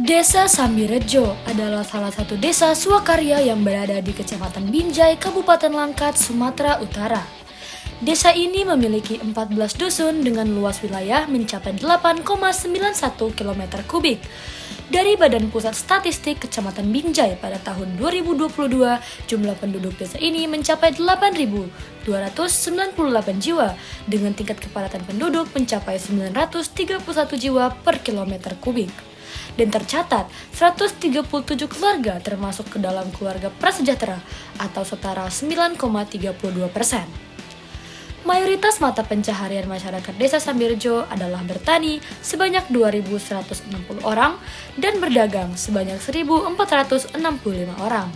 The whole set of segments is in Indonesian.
Desa Sambirejo adalah salah satu desa swakarya yang berada di Kecamatan Binjai, Kabupaten Langkat, Sumatera Utara. Desa ini memiliki 14 dusun dengan luas wilayah mencapai 8,91 km kubik. Dari Badan Pusat Statistik Kecamatan Binjai pada tahun 2022, jumlah penduduk desa ini mencapai 8.298 jiwa dengan tingkat kepadatan penduduk mencapai 931 jiwa per kilometer kubik. Dan tercatat 137 keluarga termasuk ke dalam keluarga prasejahtera atau setara 9,32%. Mayoritas mata pencaharian masyarakat desa Sambirejo adalah bertani sebanyak 2.160 orang dan berdagang sebanyak 1.465 orang.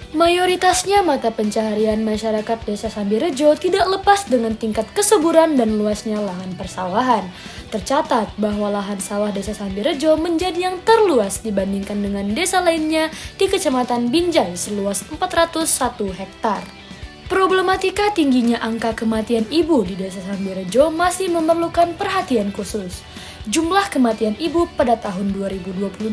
Mayoritasnya mata pencaharian masyarakat desa Sambirejo tidak lepas dengan tingkat kesuburan dan luasnya lahan persawahan. Tercatat bahwa lahan sawah desa Sambirejo menjadi yang terluas dibandingkan dengan desa lainnya di Kecamatan Binjai seluas 401 hektar. Problematika tingginya angka kematian ibu di desa Sambirejo masih memerlukan perhatian khusus. Jumlah kematian ibu pada tahun 2022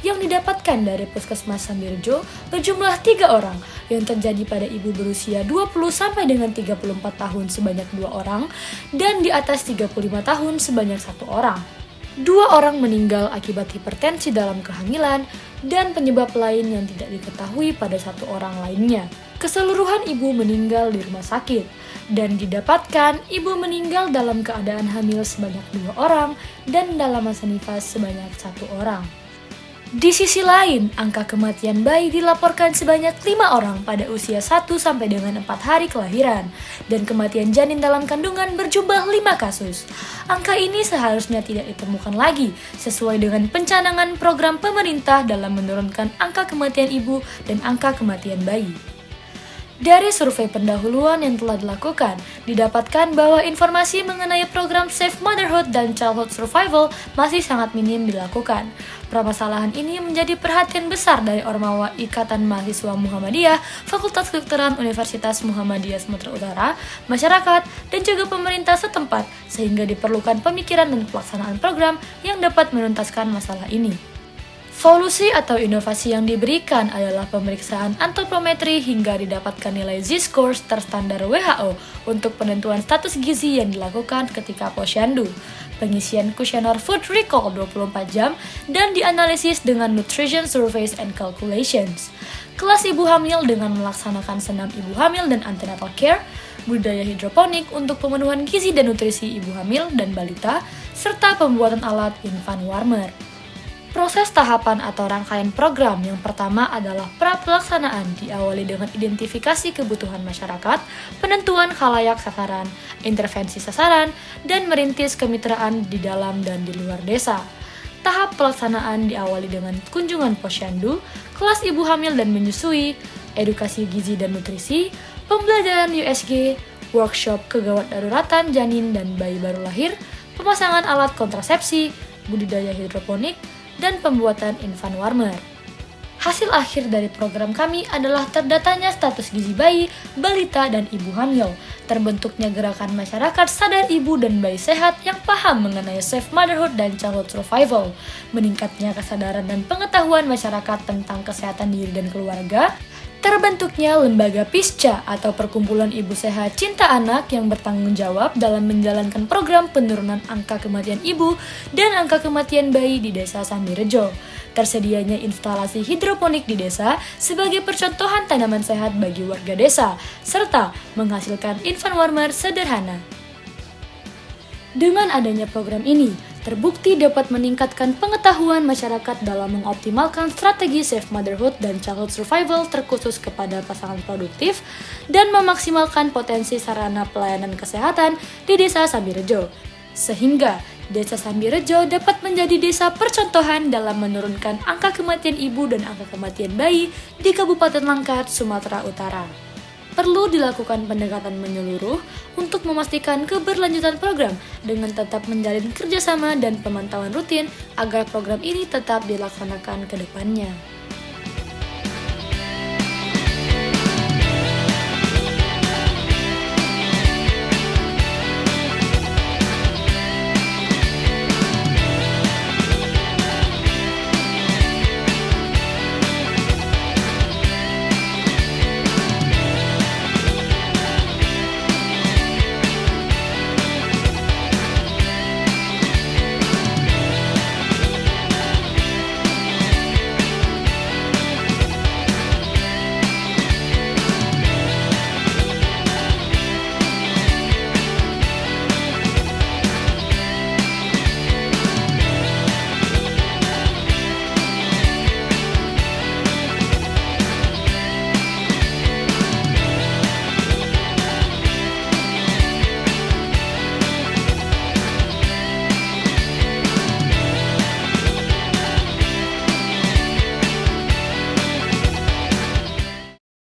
yang didapatkan dari Puskesmas Sambirejo berjumlah 3 orang yang terjadi pada ibu berusia 20 sampai dengan 34 tahun sebanyak 2 orang dan di atas 35 tahun sebanyak 1 orang. 2 orang meninggal akibat hipertensi dalam kehamilan dan penyebab lain yang tidak diketahui pada 1 orang lainnya. Keseluruhan ibu meninggal di rumah sakit dan didapatkan ibu meninggal dalam keadaan hamil sebanyak 2 orang dan dalam masa nifas sebanyak 1 orang. Di sisi lain, angka kematian bayi dilaporkan sebanyak 5 orang pada usia 1 sampai dengan 4 hari kelahiran dan kematian janin dalam kandungan berjumlah 5 kasus. Angka ini seharusnya tidak ditemukan lagi sesuai dengan pencanangan program pemerintah dalam menurunkan angka kematian ibu dan angka kematian bayi. Dari survei pendahuluan yang telah dilakukan, didapatkan bahwa informasi mengenai program Safe Motherhood dan Childhood Survival masih sangat minim dilakukan. Permasalahan ini menjadi perhatian besar dari Ormawa Ikatan Mahasiswa Muhammadiyah, Fakultas Kedokteran Universitas Muhammadiyah Sumatera Utara, masyarakat, dan juga pemerintah setempat, sehingga diperlukan pemikiran dan pelaksanaan program yang dapat menuntaskan masalah ini. Solusi atau inovasi yang diberikan adalah pemeriksaan antropometri hingga didapatkan nilai Z-score terstandar WHO untuk penentuan status gizi yang dilakukan ketika posyandu, pengisian kuesioner food recall 24 jam, dan dianalisis dengan nutrition surveys and calculations. Kelas ibu hamil dengan melaksanakan senam ibu hamil dan antenatal care, budidaya hidroponik untuk pemenuhan gizi dan nutrisi ibu hamil dan balita, serta pembuatan alat infant warmer. Proses tahapan atau rangkaian program yang pertama adalah pra-pelaksanaan diawali dengan identifikasi kebutuhan masyarakat, penentuan khalayak sasaran, intervensi sasaran, dan merintis kemitraan di dalam dan di luar desa. Tahap pelaksanaan diawali dengan kunjungan posyandu, kelas ibu hamil dan menyusui, edukasi gizi dan nutrisi, pembelajaran USG, workshop kegawat daruratan janin dan bayi baru lahir, pemasangan alat kontrasepsi, budidaya hidroponik, dan pembuatan infant warmer. Hasil akhir dari program kami adalah terdatanya status gizi bayi, balita, dan ibu hamil, terbentuknya gerakan masyarakat sadar ibu dan bayi sehat yang paham mengenai safe motherhood dan childhood survival, meningkatnya kesadaran dan pengetahuan masyarakat tentang kesehatan diri dan keluarga, terbentuknya Lembaga PISCA atau Perkumpulan Ibu Sehat Cinta Anak yang bertanggung jawab dalam menjalankan program penurunan angka kematian ibu dan angka kematian bayi di desa Sambirejo. Tersedianya instalasi hidroponik di desa sebagai percontohan tanaman sehat bagi warga desa, serta menghasilkan infant warmer sederhana. Dengan adanya program ini, terbukti dapat meningkatkan pengetahuan masyarakat dalam mengoptimalkan strategi safe motherhood dan childhood survival terkhusus kepada pasangan produktif dan memaksimalkan potensi sarana pelayanan kesehatan di desa Sambirejo. Sehingga desa Sambirejo dapat menjadi desa percontohan dalam menurunkan angka kematian ibu dan angka kematian bayi di Kabupaten Langkat, Sumatera Utara. Perlu dilakukan pendekatan menyeluruh untuk memastikan keberlanjutan program dengan tetap menjalin kerjasama dan pemantauan rutin agar program ini tetap dilaksanakan ke depannya.